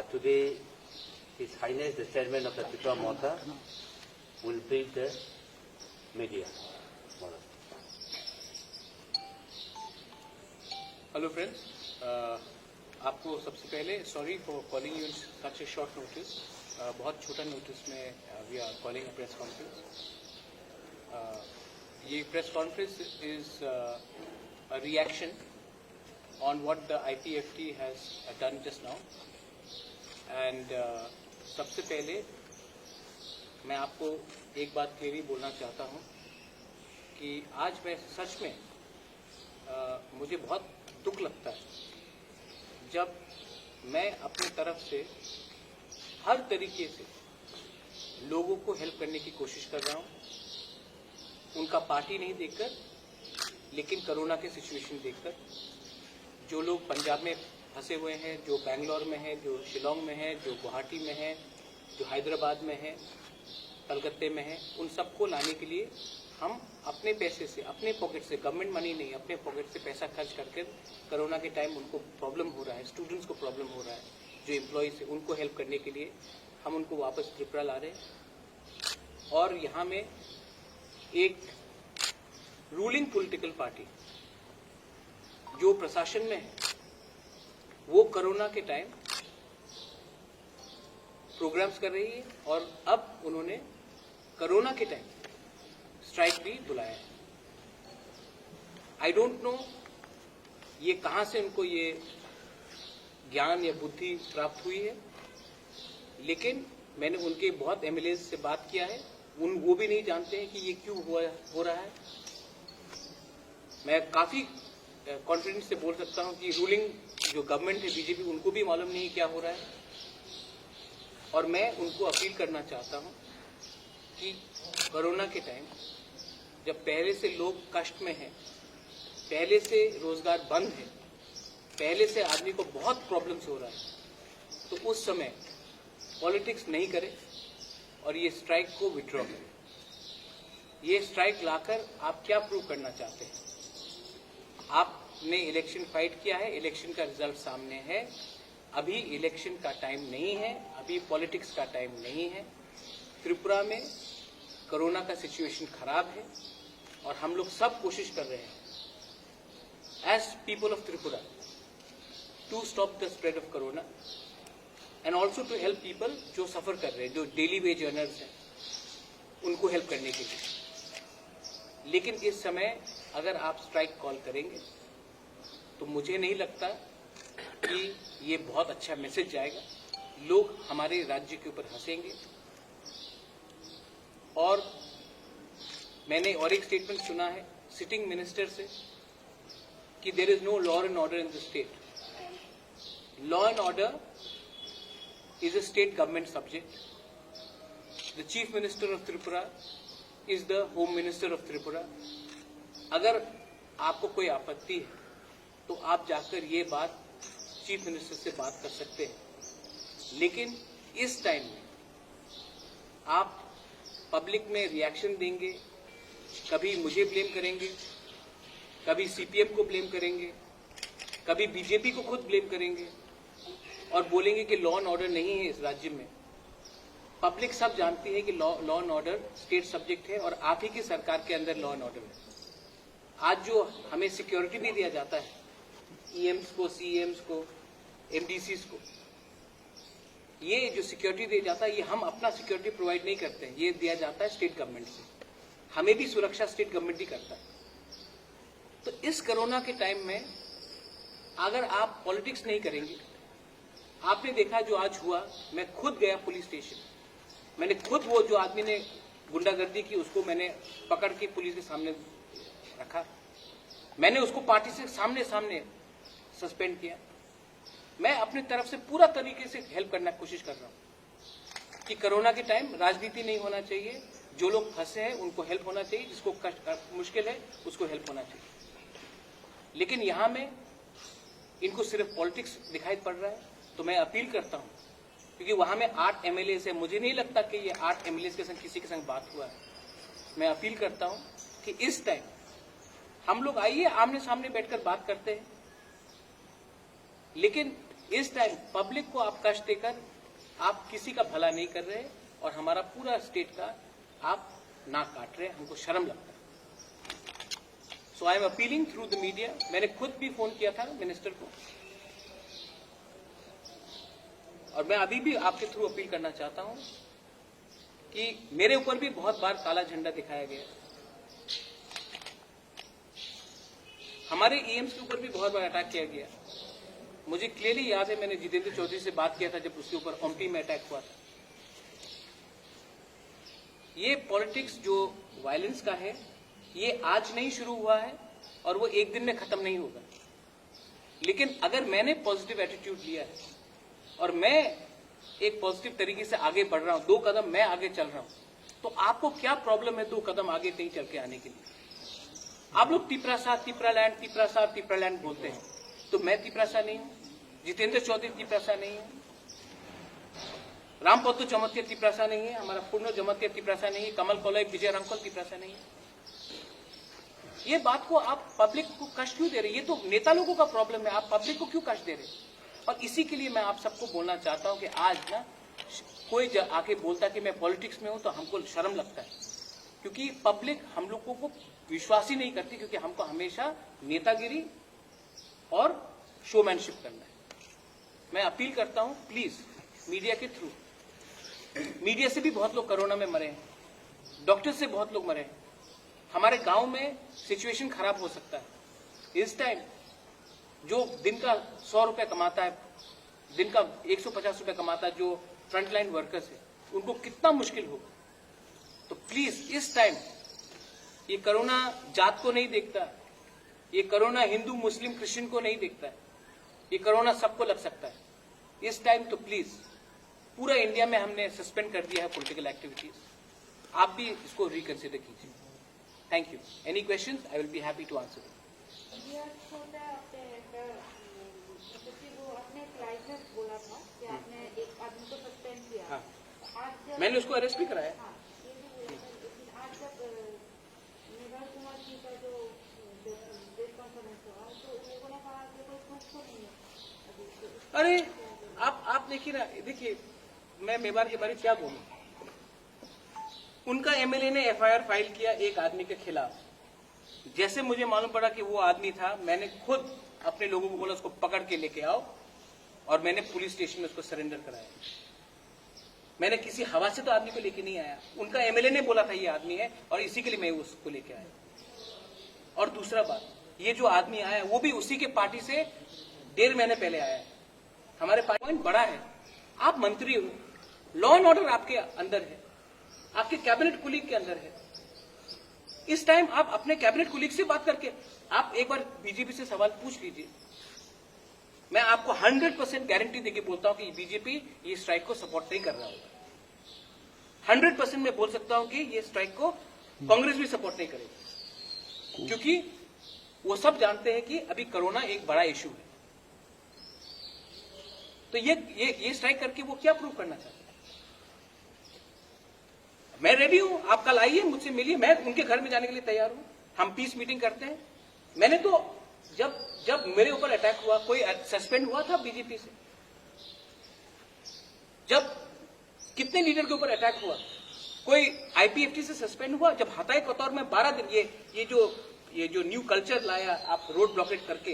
Today, His Highness, the Chairman of the Tripura Motha, will brief the media. Hello friends, आपको सबसे पहले sorry for calling you in such a short notice. बहुत छोटा notice में we are calling a press conference. ये press conference is a reaction on what the IPFT has done just now. And सबसे पहले मैं आपको एक बात क्लियरली बोलना चाहता हूँ कि आज मैं सच में मुझे बहुत दुख लगता है जब मैं अपनी तरफ से हर तरीके से लोगों को हेल्प करने की कोशिश कर रहा हूँ, उनका पार्टी नहीं देखकर लेकिन कोरोना के सिचुएशन देखकर। जो लोग पंजाब में फंसे हुए हैं, जो बेंगलोर में हैं, जो शिलोंग में हैं, जो गुवाहाटी में हैं, जो हैदराबाद में हैं, कलकत्ते में हैं, उन सबको लाने के लिए हम अपने पैसे से, अपने पॉकेट से, गवर्नमेंट मनी नहीं, अपने पॉकेट से पैसा खर्च करके कोरोना के टाइम उनको प्रॉब्लम हो रहा है, स्टूडेंट्स को प्रॉब्लम हो रहा है, जो एम्प्लॉयज है उनको हेल्प करने के लिए हम उनको वापस त्रिपुरा ला रहे हैं। और यहाँ में एक रूलिंग पॉलिटिकल पार्टी जो प्रशासन में है वो कोरोना के टाइम प्रोग्राम्स कर रही है और अब उन्होंने कोरोना के टाइम स्ट्राइक भी बुलाया है। आई डोंट नो ये कहां से उनको ये ज्ञान या बुद्धि प्राप्त हुई है, लेकिन मैंने उनके बहुत एमएलए से बात किया है, वो भी नहीं जानते हैं कि ये क्यों हो रहा है। मैं काफी कॉन्फिडेंस से बोल सकता हूं कि रूलिंग जो गवर्नमेंट है बीजेपी, उनको भी मालूम नहीं क्या हो रहा है। और मैं उनको अपील करना चाहता हूं कि कोरोना के टाइम जब पहले से लोग कष्ट में हैं, पहले से रोजगार बंद है, पहले से आदमी को बहुत प्रॉब्लम्स हो रहा है, तो उस समय पॉलिटिक्स नहीं करें और ये स्ट्राइक को विड्रॉ करें। ये स्ट्राइक लाकर आप क्या प्रूव करना चाहते हैं? आपने इलेक्शन फाइट किया है, इलेक्शन का रिजल्ट सामने है, अभी इलेक्शन का टाइम नहीं है, अभी पॉलिटिक्स का टाइम नहीं है। त्रिपुरा में कोरोना का सिचुएशन खराब है और हम लोग सब कोशिश कर रहे हैं as people of Tripura to stop the spread of corona and also to help people जो सफर कर रहे हैं, जो डेली वेज अर्नर्स हैं, उनको हेल्प करने के लिए। लेकिन इस समय अगर आप स्ट्राइक कॉल करेंगे तो मुझे नहीं लगता कि ये बहुत अच्छा मैसेज जाएगा। लोग हमारे राज्य के ऊपर हंसेंगे। और मैंने और एक स्टेटमेंट सुना है सिटिंग मिनिस्टर से कि there is no law and order in the state. Law and order is a state government subject. The chief minister of Tripura is the home minister of Tripura. अगर आपको कोई आपत्ति है तो आप जाकर ये बात चीफ मिनिस्टर से बात कर सकते हैं। लेकिन इस टाइम में आप पब्लिक में रिएक्शन देंगे, कभी मुझे ब्लेम करेंगे, कभी सीपीएम को ब्लेम करेंगे, कभी बीजेपी को खुद ब्लेम करेंगे और बोलेंगे कि लॉ एंड ऑर्डर नहीं है इस राज्य में। पब्लिक सब जानती है कि law and order state subject है और आप ही की सरकार के अंदर लॉ एंड ऑर्डर है। आज जो हमें सिक्योरिटी नहीं दिया जाता है, ईएम्स को, सीएम्स को, एमडीसीज को, ये जो सिक्योरिटी दिया जाता है ये हम अपना सिक्योरिटी प्रोवाइड नहीं करते हैं, ये दिया जाता है स्टेट गवर्नमेंट से। हमें भी सुरक्षा स्टेट गवर्नमेंट ही करता है। तो इस कोरोना के टाइम में अगर आप पॉलिटिक्स नहीं करेंगे, आपने देखा जो आज हुआ, मैं खुद गया पुलिस स्टेशन, मैंने खुद वो जो आदमी ने गुंडागर्दी की उसको मैंने पकड़ के पुलिस के सामने रखा, मैंने उसको पार्टी से सामने सस्पेंड किया। मैं अपनी तरफ से पूरा तरीके से हेल्प करने की कोशिश कर रहा हूं कि कोरोना के टाइम राजनीति नहीं होना चाहिए, जो लोग फंसे हैं उनको हेल्प होना चाहिए, जिसको मुश्किल है उसको हेल्प होना चाहिए। लेकिन यहां में इनको सिर्फ पॉलिटिक्स दिखाई पड़ रहा है। तो मैं अपील करता हूं, क्योंकि वहां में 8 एमएलए है, मुझे नहीं लगता कि ये 8 एमएलए के संग किसी के संग बात हुआ है। मैं अपील करता हूं कि इस टाइम हम लोग आइए आमने सामने बैठकर बात करते हैं, लेकिन इस टाइम पब्लिक को आप कष्ट देकर आप किसी का भला नहीं कर रहे और हमारा पूरा स्टेट का आप नाक काट रहे हैं, हमको शर्म लगता है। So I am appealing through the media, मैंने खुद भी फोन किया था मिनिस्टर को, और मैं अभी भी आपके थ्रू अपील करना चाहता हूं कि मेरे ऊपर भी बहुत बार काला झंडा दिखाया गया, हमारे ईएम्स के ऊपर भी बहुत बार अटैक किया गया। मुझे क्लियरली याद है, मैंने जितेंद्र चौधरी से बात किया था जब उसके ऊपर ओमपी में अटैक हुआ था। ये पॉलिटिक्स जो वायलेंस का है, ये आज नहीं शुरू हुआ है और वो एक दिन में खत्म नहीं होगा। लेकिन अगर मैंने पॉजिटिव एटीट्यूड लिया है और मैं एक पॉजिटिव तरीके से आगे बढ़ रहा हूं, 2 कदम मैं आगे चल रहा हूं, तो आपको क्या प्रॉब्लम है 2 कदम आगे नहीं चल के आने के लिए? आप लोग तिपरा लैंड बोलते हैं, तो मैं तिपरासा नहीं हूं, जितेंद्र चौधरी तिपरासा नहीं हूं, रामपत्तू जमतिया तिपरासा नहीं है, हमारा पूर्ण जमतिया तिपरासा नहीं है, कमल कोलय विजय रामकोल तिपरासा नहीं है। ये बात को आप पब्लिक को कष्ट क्यों दे रहे? ये तो नेता लोगों का प्रॉब्लम है, आप पब्लिक को क्यों कष्ट दे रहे? और इसी के लिए मैं आप सबको बोलना चाहता हूं कि आज ना कोई आके बोलता कि मैं पॉलिटिक्स में हूं तो हमको शर्म लगता है, क्योंकि पब्लिक हम लोगों को विश्वास ही नहीं करती, क्योंकि हमको हमेशा नेतागिरी और शोमैनशिप करना है। मैं अपील करता हूं प्लीज मीडिया के थ्रू, मीडिया से भी बहुत लोग कोरोना में मरे हैं, डॉक्टर से बहुत लोग मरे हैं, हमारे गांव में सिचुएशन खराब हो सकता है। इस टाइम जो दिन का 100 रुपए कमाता है, दिन का 150 रुपए कमाता है, जो फ्रंटलाइन वर्कर्स है, उनको कितना मुश्किल होगा। तो प्लीज इस टाइम ये कोरोना जात को नहीं देखता, ये कोरोना हिंदू मुस्लिम क्रिश्चियन को नहीं देखता है, ये कोरोना सबको लग सकता है। इस टाइम तो प्लीज पूरा इंडिया में हमने सस्पेंड कर दिया है पॉलिटिकल एक्टिविटीज, आप भी इसको रिकंसिडर कीजिए। Thank you. Any questions? I will be happy to answer. बोला था कि आपने एक आदमी को सस्पेंड किया। हाँ, आज जब मैंने उसको अरेस्ट भी कराया। आज जब निगल कुमार जी का जो प्रेस कॉन्फ्रेंस हुआ तो लोगों ने कहा कि कोई प्रूफ तो नहीं है। अरे आप देखिए ना, देखिए मैं मेवाड़ के बारे में क्या बोलूं, उनका एमएलए ने एफआईआर फाइल किया एक आदमी के खिलाफ। जैसे मुझे मालूम पड़ा कि वो आदमी था, मैंने खुद अपने लोगों को बोला उसको पकड़ के लेके आओ, और मैंने पुलिस स्टेशन में उसको सरेंडर कराया। मैंने किसी हवा से तो आदमी को लेके नहीं आया, उनका एमएलए ने बोला था ये आदमी है, और इसी के लिए मैं उसको लेके आया। और दूसरा बात, ये जो आदमी आया वो भी उसी के पार्टी से 1.5 महीने पहले आया है। हमारे पार्टी पॉइंट बड़ा है, आप मंत्री हो, लॉ एंड ऑर्डर आपके अंदर है, आपके कैबिनेट कुलीग के अंदर है। इस टाइम आप अपने कैबिनेट कुलीग से बात करके आप एक बार बीजेपी से सवाल पूछ लीजिए। मैं आपको 100% गारंटी देके बोलता हूं कि बीजेपी ये स्ट्राइक को सपोर्ट नहीं कर रहा होगा। 100% मैं बोल सकता हूं कि ये स्ट्राइक को कांग्रेस भी सपोर्ट नहीं करेगी, क्योंकि वो सब जानते हैं कि अभी कोरोना एक बड़ा इशू है। तो ये स्ट्राइक करके वो क्या प्रूव करना चाहते हैं? मैं रेडी हूं, आप कल आइए, मुझसे मिलिए, मैं उनके घर में जाने के लिए तैयार हूं, हम पीस मीटिंग करते हैं। मैंने तो जब मेरे ऊपर अटैक हुआ, कोई सस्पेंड हुआ था बीजेपी से? जब कितने लीडर के ऊपर अटैक हुआ, कोई आईपीएफटी से सस्पेंड हुआ? जब हताई कतौर में 12 दिन ये जो न्यू कल्चर लाया आप रोड ब्लॉकेट करके,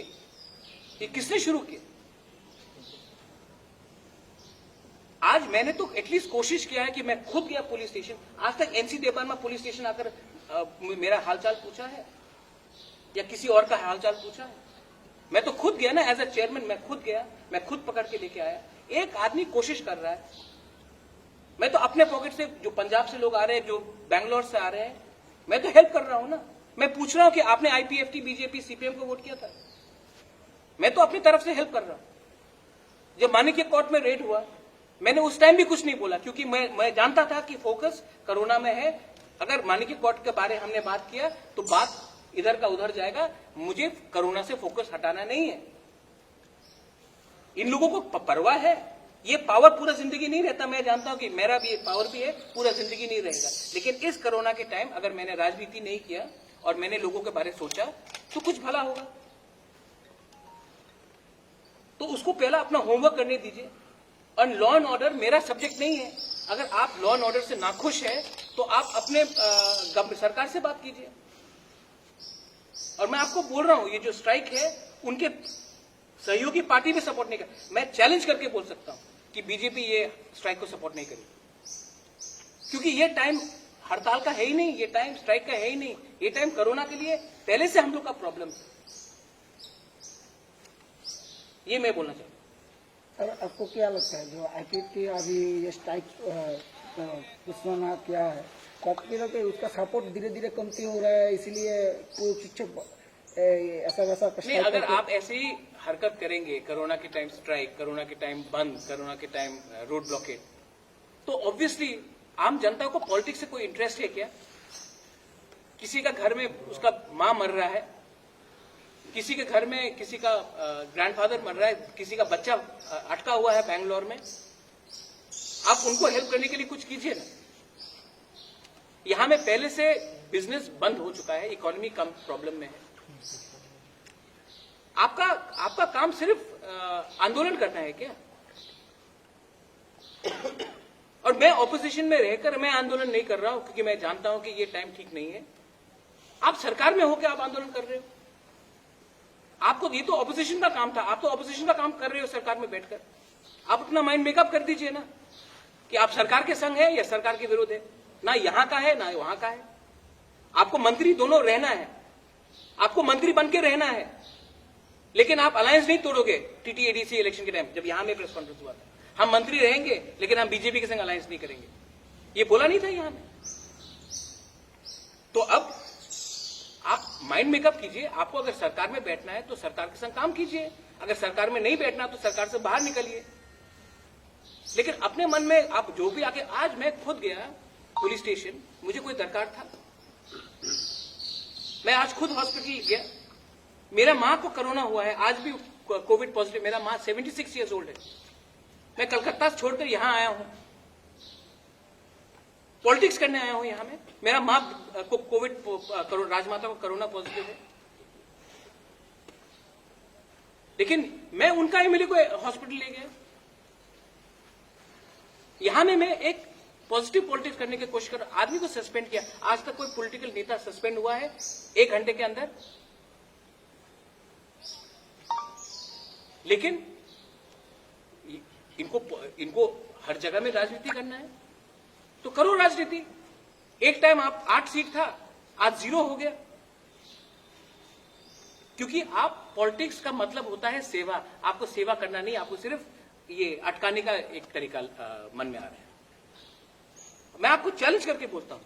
ये किसने शुरू किया? आज मैंने तो एटलीस्ट कोशिश किया है कि मैं खुद गया पुलिस स्टेशन। आज तक एनसी देवान में पुलिस स्टेशन आकर मेरा हालचाल पूछा है या किसी और का हालचाल पूछा है? मैं तो खुद गया ना, एज अ चेयरमैन मैं खुद गया, मैं खुद पकड़ के लेके आया। एक आदमी कोशिश कर रहा है, मैं तो अपने पॉकेट से, जो पंजाब से लोग आ रहे हैं, जो बैंगलोर से आ रहे हैं, मैं तो हेल्प कर रहा हूं ना। मैं पूछ रहा हूं कि आपने आईपीएफटी, बीजेपी, सीपीएम को वोट किया था? मैं तो अपनी तरफ से हेल्प कर रहा हूं। जब मानिक कोर्ट में रेड हुआ, मैंने उस टाइम भी कुछ नहीं बोला, क्योंकि मैं जानता था कि फोकस कोरोना में है। अगर मानिक कोर्ट के बारे हमने बात किया तो बात इधर का उधर जाएगा, मुझे कोरोना से फोकस हटाना नहीं है। इन लोगों को परवाह है, ये पावर पूरा जिंदगी नहीं रहता। मैं जानता हूं कि मेरा भी पावर भी है, पूरा जिंदगी नहीं रहेगा। लेकिन इस कोरोना के टाइम अगर मैंने राजनीति नहीं किया और मैंने लोगों के बारे में सोचा तो कुछ भला होगा। तो उसको पहला अपना होमवर्क करने दीजिए। और लॉ एंड ऑर्डर मेरा सब्जेक्ट नहीं है। अगर आप लॉ एंड ऑर्डर से नाखुश है तो आप अपने सरकार से बात कीजिए। और मैं आपको बोल रहा हूं, ये जो स्ट्राइक है उनके सहयोगी पार्टी भी सपोर्ट नहीं कर। मैं चैलेंज करके बोल सकता हूं कि बीजेपी ये स्ट्राइक को सपोर्ट नहीं करेगी, क्योंकि ये टाइम हड़ताल का है ही नहीं, ये टाइम स्ट्राइक का है ही नहीं, ये टाइम कोरोना के लिए पहले से हम लोग का प्रॉब्लम था। ये मैं बोलना चाहता हूं। सर, आपको क्या लगता है जो आईपीएफटी अभी ये स्ट्राइक घोषणा किया है, तो आपको क्या लगता है उसका सपोर्ट धीरे धीरे कमती हो रहा है, इसलिए कुछ ऐसा वैसा नहीं, अगर आप ऐसे ही हरकत करेंगे, कोरोना के टाइम स्ट्राइक, कोरोना के टाइम बंद, कोरोना के टाइम रोड ब्लॉकेट, तो ऑब्वियसली आम जनता को पॉलिटिक्स से कोई इंटरेस्ट है क्या? किसी का घर में उसका मां मर रहा है, किसी के घर में किसी का ग्रैंडफादर मर रहा है, किसी का बच्चा अटका हुआ है बैंगलोर में, आप उनको हेल्प करने के लिए कुछ कीजिए ना। यहां में पहले से बिजनेस बंद हो चुका है, इकोनॉमी कम प्रॉब्लम में है। आपका काम सिर्फ आंदोलन करना है क्या? और मैं ऑपोजिशन में रहकर मैं आंदोलन नहीं कर रहा हूं, क्योंकि मैं जानता हूं कि ये टाइम ठीक नहीं है। आप सरकार में होकर आप आंदोलन कर रहे हो, आपको ये तो ऑपोजिशन का काम था, आप तो ऑपोजिशन का काम कर रहे हो सरकार में बैठकर। आप अपना माइंड मेकअप कर दीजिए ना कि आप सरकार के संग है या सरकार के विरोध है। ना यहां का है ना वहां का है, आपको मंत्री दोनों रहना है, आपको मंत्री बन के रहना है, लेकिन आप अलायंस नहीं तोड़ोगे। टीटीएडीसी इलेक्शन के टाइम जब यहां में प्रेस कॉन्फ्रेंस हुआ था, हम मंत्री रहेंगे लेकिन हम बीजेपी के संग अलायंस नहीं करेंगे, ये बोला नहीं था यहां में। तो अब आप माइंड मेकअप कीजिए। आपको अगर सरकार में बैठना है तो सरकार के संग काम कीजिए, अगर सरकार में नहीं बैठना तो सरकार से बाहर निकलिए। लेकिन अपने मन में आप जो भी आके, आज मैं खुद गया पुलिस स्टेशन, मुझे कोई दरकार था, मैं आज खुद हॉस्पिटल गया, मेरा मां को कोरोना हुआ है, आज भी कोविड पॉजिटिव, मेरा मां 76 ईयर्स ओल्ड है, मैं कलकत्ता छोड़कर यहां आया हूं, पॉलिटिक्स करने आया हूं यहां में। मेरा मां को कोविड, राजमाता को कोरोना पॉजिटिव है, लेकिन मैं उनका एमएलए को हॉस्पिटल ले गया। यहां में मैं एक पॉजिटिव पॉलिटिक्स करने की कोशिश कर, आदमी को सस्पेंड किया। आज तक कोई पॉलिटिकल नेता सस्पेंड हुआ है 1 घंटे के अंदर? लेकिन इनको हर जगह में राजनीति करना है तो करो राजनीति। एक टाइम आप 8 सीट था, आज 0 हो गया, क्योंकि आप पॉलिटिक्स का मतलब होता है सेवा। आपको सेवा करना नहीं, आपको सिर्फ ये अटकाने का एक तरीका मन में आ रहा है। मैं आपको चैलेंज करके बोलता हूं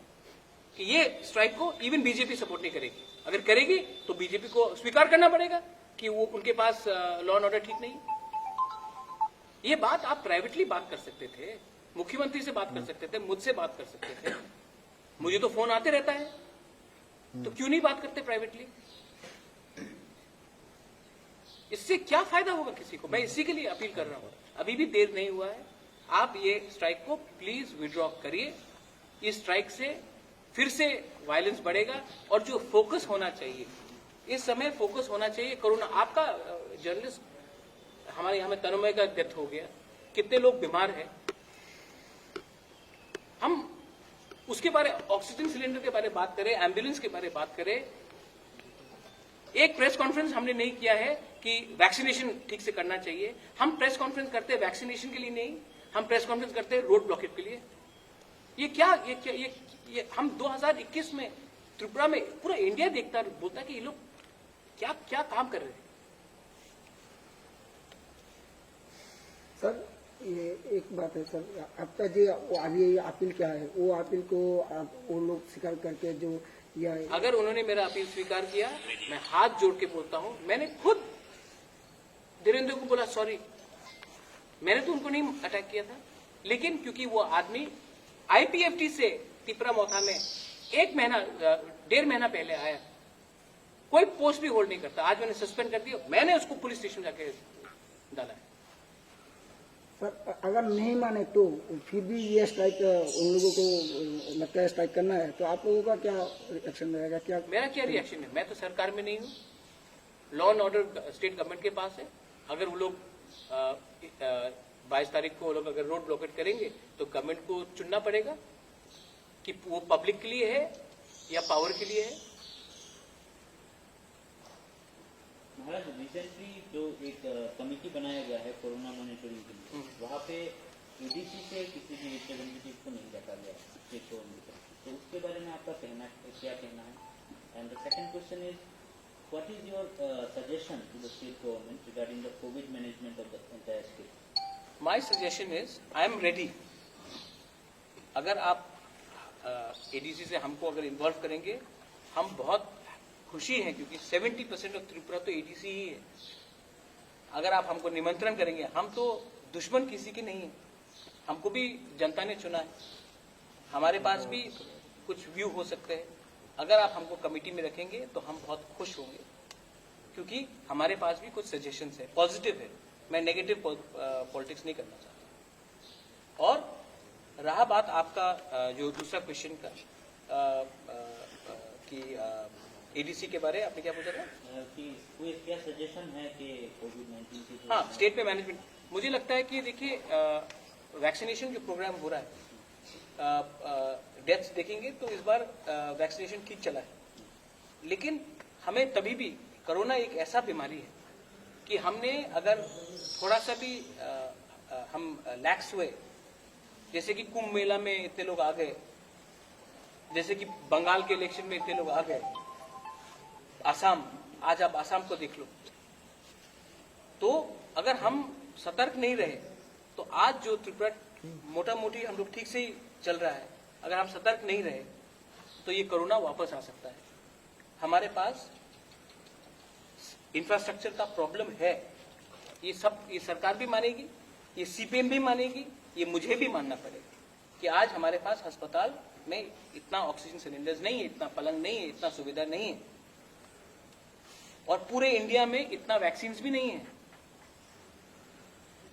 कि ये स्ट्राइक को इवन बीजेपी सपोर्ट नहीं करेगी। अगर करेगी तो बीजेपी को स्वीकार करना पड़ेगा कि वो उनके पास लॉ एंड ऑर्डर ठीक नहीं। ये बात आप प्राइवेटली बात कर सकते थे, मुख्यमंत्री से बात कर सकते थे, मुझसे बात कर सकते थे, मुझे तो फोन आते रहता है, तो क्यों नहीं बात करते प्राइवेटली? इससे क्या फायदा होगा किसी को? मैं इसी के लिए अपील कर रहा हूं, अभी भी देर नहीं हुआ है, आप ये स्ट्राइक को प्लीज विड्रॉ करिए। इस स्ट्राइक से फिर से वायलेंस बढ़ेगा, और जो फोकस होना चाहिए इस समय, फोकस होना चाहिए कोरोना। आपका जर्नलिस्ट हमारे यहां में तन्मय का डेथ हो गया, कितने लोग बीमार हैं, हम उसके बारे, ऑक्सीजन सिलेंडर के बारे में बात करें, एम्बुलेंस के बारे में बात करें। एक प्रेस कॉन्फ्रेंस हमने नहीं किया है कि वैक्सीनेशन ठीक से करना चाहिए। हम प्रेस कॉन्फ्रेंस करते हैं वैक्सीनेशन के लिए नहीं, हम प्रेस कॉन्फ्रेंस करते हैं रोड ब्लॉकेट के लिए। ये हम 2021 में त्रिपुरा में पूरा इंडिया देखता बोलता है कि ये लोग क्या क्या काम कर रहे हैं। सर, ये एक बात है सर, आपका जो अभी अपील क्या है, वो अपील को आप वो लोग स्वीकार करके जो या अगर उन्होंने मेरा अपील स्वीकार किया, मैं हाथ जोड़ के बोलता हूं, मैंने खुद धीरेन्द्र को बोला सॉरी, मैंने तो उनको नहीं अटैक किया था, लेकिन क्योंकि वो आदमी आईपीएफटी से तिपरा मोथा में 1.5 महीना पहले आया, कोई पोस्ट भी होल्ड नहीं करता, आज मैंने सस्पेंड कर दिया, मैंने उसको पुलिस स्टेशन जाके डाला है। सर, अगर नहीं माने तो फिर भी ये स्ट्राइक उन लोगों को लगता है स्ट्राइक करना है, तो आप लोगों का क्या रिएक्शन रहेगा? क्या मेरा क्या रिएक्शन है? मैं तो सरकार में नहीं हूं, law and order state government के पास है। अगर वो लोग 22 तारीख को वो लोग अगर रोड ब्लॉकेट करेंगे तो गवर्नमेंट को चुनना पड़ेगा कि वो पब्लिक के लिए है या पावर के लिए है। महाराज, रिसेंटली जो एक कमेटी बनाया गया है कोरोना मॉनिटरिंग के लिए, वहाँ पे एडीसी से किसी भी रिप्रेजेंटेटिव को नहीं रखा गया स्टेट गवर्नमेंट का, तो उसके बारे में आपका क्या कहना है? And the second question is, what is your suggestion to the state government regarding the covid management of the entire state? My suggestion is, I am ready. अगर आप एडीसी से हमको अगर इन्वॉल्व करेंगे, हम बहुत खुशी है, क्योंकि 70% ऑफ त्रिपुरा तो एडीसी ही है। अगर आप हमको निमंत्रण करेंगे, हम तो दुश्मन किसी के नहीं है, हमको भी जनता ने चुना है, हमारे पास भी कुछ व्यू हो सकते हैं। अगर आप हमको कमेटी में रखेंगे तो हम बहुत खुश होंगे, क्योंकि हमारे पास भी कुछ सजेशंस है, पॉजिटिव है। मैं नेगेटिव पॉलिटिक्स नहीं करना चाहता। और रहा बात आपका जो दूसरा क्वेश्चन का कि एडीसी के बारे, आपने क्या पूछा था? कि कोई क्या सजेशन है कि कोविड-19 की? हाँ, स्टेट में मैनेजमेंट, मुझे लगता है कि देखिए वैक्सीनेशन जो प्रोग्राम हो रहा है, डेथ्स देखेंगे तो इस बार वैक्सीनेशन ठीक चला है, लेकिन हमें तभी भी, कोरोना एक ऐसा बीमारी है कि हमने अगर थोड़ा सा भी हम लैक्स हुए, जैसे कि कुंभ मेला में इतने लोग आ गए, जैसे कि बंगाल के इलेक्शन में इतने लोग आ गए, आसाम, आज आप आसाम को देख लो, तो अगर हम सतर्क नहीं रहे तो आज जो त्रिपुरा मोटा मोटी हम लोग ठीक से ही चल रहा है, अगर हम सतर्क नहीं रहे तो ये कोरोना वापस आ सकता है। हमारे पास इंफ्रास्ट्रक्चर का प्रॉब्लम है, ये सरकार भी मानेगी, ये सीपीएम भी मानेगी, ये मुझे भी मानना पड़ेगा कि आज हमारे पास अस्पताल में इतना ऑक्सीजन सिलेंडर्स नहीं है, इतना पलंग नहीं है, इतना सुविधा नहीं है, और पूरे इंडिया में इतना वैक्सीन भी नहीं है।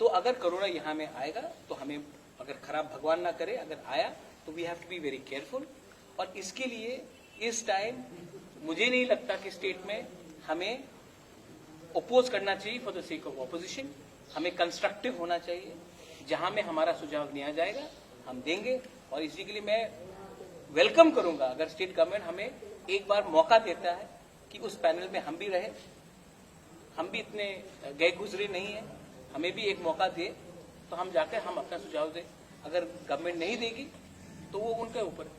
तो अगर कोरोना यहाँ में आएगा तो हमें, अगर खराब भगवान ना करे अगर आया, तो we have to be very careful. और इसके लिए इस टाइम मुझे नहीं लगता कि स्टेट में हमें ओपोज करना चाहिए for the sake of opposition. हमें कंस्ट्रक्टिव होना चाहिए, जहां में हमारा सुझाव दिया जाएगा हम देंगे, और इसी के लिए मैं वेलकम करूंगा अगर स्टेट गवर्नमेंट हमें एक बार मौका देता है कि उस पैनल में हम भी रहे। हम भी इतने गए गुजरे नहीं है, हमें भी एक मौका दे तो हम जाकर हम अपना सुझाव दें। अगर गवर्नमेंट नहीं देगी तो वो उनके ऊपर है।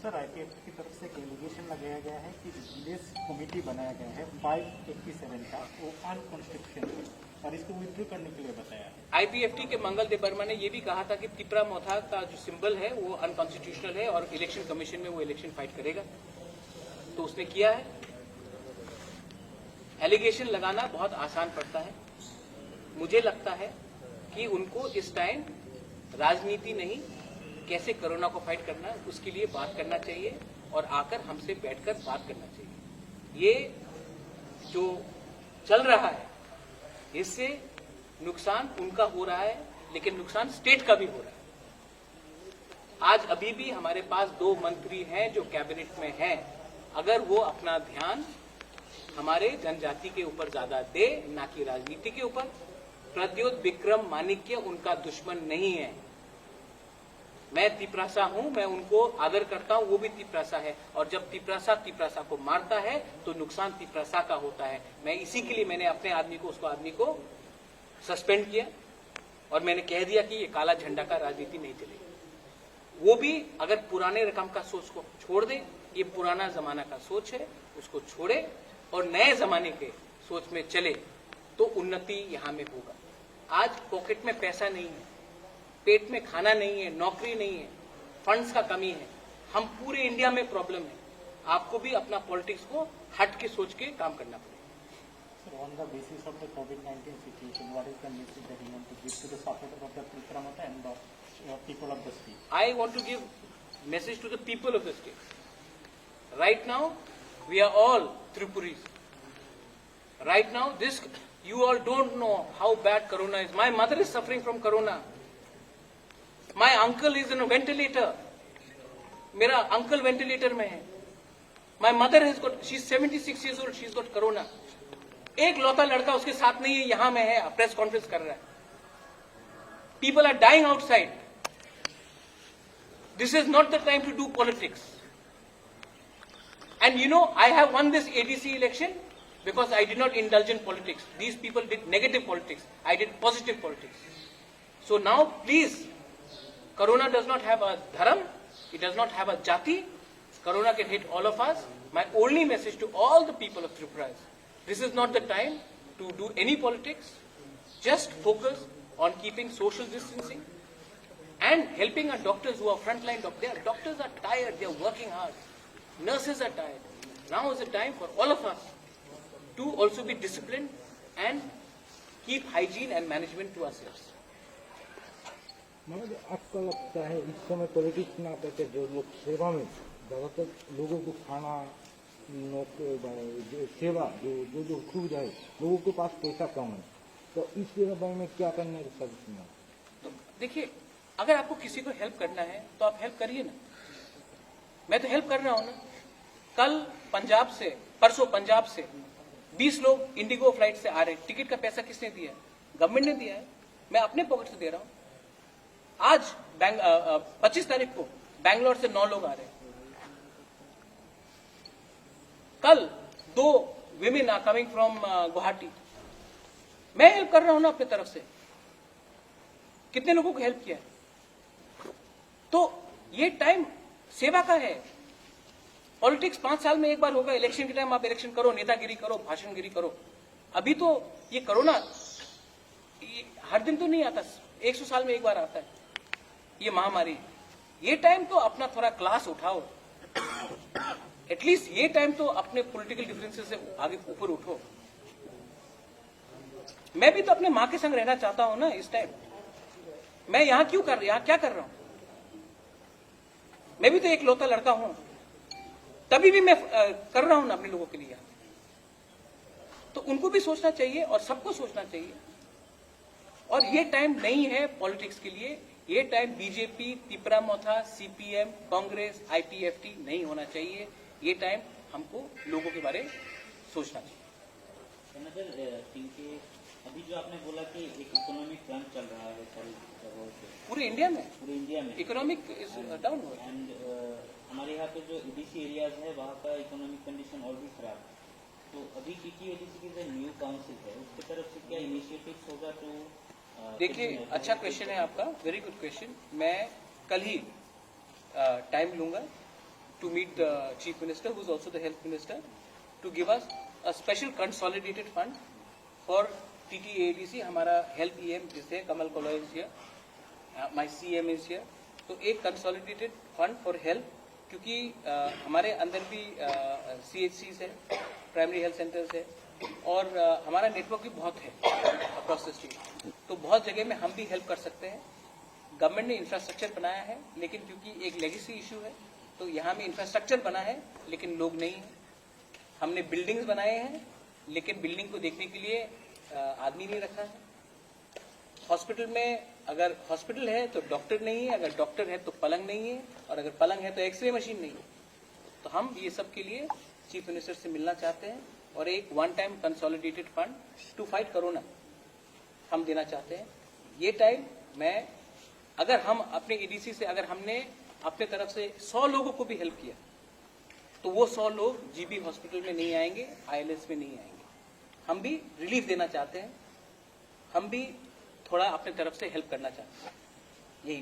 सर, आईपीएफ की तरफ से एक एलिगेशन लगाया गया है कि विलेज कमेटी बनाया गया है 587 का, वो अनकॉन्स्टिट्यूशनल है और इसको विथड्रॉ करने के लिए बताया है। आईपीएफटी के मंगल देव वर्मा ने यह भी कहा था कि तिपरा मोथा का जो सिंबल है वो अनकॉन्स्टिट्यूशनल है और इलेक्शन कमीशन में वो इलेक्शन फाइट करेगा, तो उसने किया है। एलिगेशन लगाना बहुत आसान पड़ता है। मुझे लगता है कि उनको इस टाइम राजनीति नहीं, कैसे कोरोना को फाइट करना है उसके लिए बात करना चाहिए और आकर हमसे बैठकर बात करना चाहिए। ये जो चल रहा है इससे नुकसान उनका हो रहा है, लेकिन नुकसान स्टेट का भी हो रहा है। आज अभी भी हमारे पास 2 मंत्री हैं जो कैबिनेट में हैं। अगर वो अपना ध्यान हमारे जनजाति के ऊपर ज्यादा दे, ना कि राजनीति के ऊपर। प्रद्योत विक्रम माणिक्य उनका दुश्मन नहीं है। मैं तिपरासा हूं, मैं उनको आदर करता हूं, वो भी तिपरासा है, और जब तिपरासा को मारता है तो नुकसान तिपरासा का होता है। मैं इसी के लिए मैंने अपने आदमी को सस्पेंड किया और मैंने कह दिया कि ये काला झंडा का राजनीति नहीं चलेगी। वो भी अगर पुराने रकम का सोच को छोड़ दे, ये पुराना जमाना का सोच है, उसको छोड़े और नए जमाने के सोच में चले तो उन्नति यहाँ में होगा। आज पॉकेट में पैसा नहीं है, पेट में खाना नहीं है, नौकरी नहीं है, फंड्स का कमी है, हम पूरे इंडिया में प्रॉब्लम है। आपको भी अपना पॉलिटिक्स को हट के सोच के काम करना पड़ेगा। So on the basis of the COVID-19 situation, what is the message that you want to give to the supporters of the Tripura Mata and the people of the state? I want to give message to the people of the state. Right now, we are all Tripuris. Right now, you all don't know how bad Corona is. My mother is suffering from Corona. My uncle is in a ventilator. मेरा uncle ventilator में है. My mother has got, she's 76 years old, she's got Corona. एक लौता लड़का उसके साथ नहीं है, यहां में है, प्रेस कॉन्फ्रेंस कर रहा है. People are dying outside. This is not the time to do politics. And you know, I have won this ADC election because I did not indulge in politics. These people did negative politics. I did positive politics. So now, please, Corona does not have a dharam. It does not have a jati. Corona can hit all of us. My only message to all the people of Tripura is, this is not the time to do any politics. Just focus on keeping social distancing and helping our doctors who are frontline doctors. Doctors are tired, they are working hard. Nurses are tired. Now is the time for all of us to also be disciplined and keep hygiene and management to ourselves. मतलब आपको लगता है इस समय politics ना करके जो लोग सेवा में ज्यादातर लोगों को खाना सेवा जो सुविधा है, लोगों के पास पैसा कम है, तो इस बारे में क्या करने का सोचना? तो देखिए, अगर आपको किसी को हेल्प करना है तो आप हेल्प करिए ना. मैं तो हेल्प कर रहा हूं ना. कल पंजाब से, परसों पंजाब से 20 लोग इंडिगो फ्लाइट से आ रहे हैं. टिकट का पैसा किसने दिया है? गवर्नमेंट ने दिया है. मैं अपने पॉकेट से दे रहा हूं. आज 25 तारीख को बैंगलोर से 9 लोग आ रहे हैं. कल 2 women are coming from Guwahati. मैं हेल्प कर रहा हूं ना अपने तरफ से. कितने लोगों को हेल्प किया है? तो ये टाइम सेवा का है. पॉलिटिक्स 5 साल में एक बार होगा. इलेक्शन के टाइम आप इलेक्शन करो, नेतागिरी करो, भाषणगिरी करो. अभी तो ये कोरोना हर दिन तो नहीं आता, 100 साल में एक बार आता है ये महामारी. ये टाइम तो अपना थोड़ा क्लास उठाओ. एटलीस्ट ये टाइम तो अपने पॉलिटिकल डिफरेंसेस से आगे ऊपर उठो. मैं भी तो अपने मां के संग रहना चाहता हूं ना इस टाइम. मैं यहां क्या कर रहा हूं? मैं भी तो एक लौता लड़का हूं. तभी भी मैं कर रहा हूं ना अपने लोगों के लिए. तो उनको भी सोचना चाहिए और सबको सोचना चाहिए. और ये टाइम नहीं है पॉलिटिक्स के लिए. ये टाइम बीजेपी, तिपरा मोथा, सीपीएम, कांग्रेस, आईपीएफटी नहीं होना चाहिए. ये टाइम हमको लोगों के बारे में सोचना चाहिए. अभी जो आपने बोला कि एक इकोनॉमिक प्लान चल रहा है सारी जगहों पे, पूरे इंडिया में इकोनॉमिक इज डाउन हो. एंड हमारे यहाँ पे जो एडीसी एरियाज है वहाँ का इकोनॉमिक कंडीशन और भी खराब है. तो अभी टीटी एडीसी की जो न्यू काउंसिल है उसकी तरफ से क्या इनिशिएटिव्स होगा? तो देखिए, अच्छा क्वेश्चन है आपका, वेरी गुड क्वेश्चन. मैं कल ही टाइम लूंगा to meet the chief minister who is also the health minister to give us a special consolidated fund for TTADC. हमारा हेल्थ EM जिससे Kamal Kola is here, my CM is here. तो एक consolidated fund for health, क्योंकि हमारे अंदर भी CHCs है, primary health centres है, और हमारा नेटवर्क भी बहुत है अक्रॉस द स्टेट. तो बहुत जगह में हम भी हेल्प कर सकते हैं. गवर्नमेंट ने इंफ्रास्ट्रक्चर बनाया है, लेकिन क्योंकि एक लेगेसी इशू है तो यहाँ में इंफ्रास्ट्रक्चर बना है लेकिन लोग नहीं है. हमने बिल्डिंग्स बनाए हैं लेकिन बिल्डिंग को देखने के लिए आदमी नहीं रखा है. हॉस्पिटल में अगर हॉस्पिटल है तो डॉक्टर नहीं है, अगर डॉक्टर है तो पलंग नहीं है, और अगर पलंग है तो एक्सरे मशीन नहीं है. तो हम ये सब के लिए चीफ मिनिस्टर से मिलना चाहते हैं और एक one time consolidated fund to fight corona हम देना चाहते हैं. ये टाइम में अगर हम अपने एडीसी से अगर हमने अपने तरफ से 100 लोगों को भी हेल्प किया तो वो 100 लोग जीबी हॉस्पिटल में नहीं आएंगे, ILS में नहीं आएंगे. हम भी रिलीफ देना चाहते हैं. हम भी थोड़ा अपने तरफ से हेल्प करना चाहते हैं. यही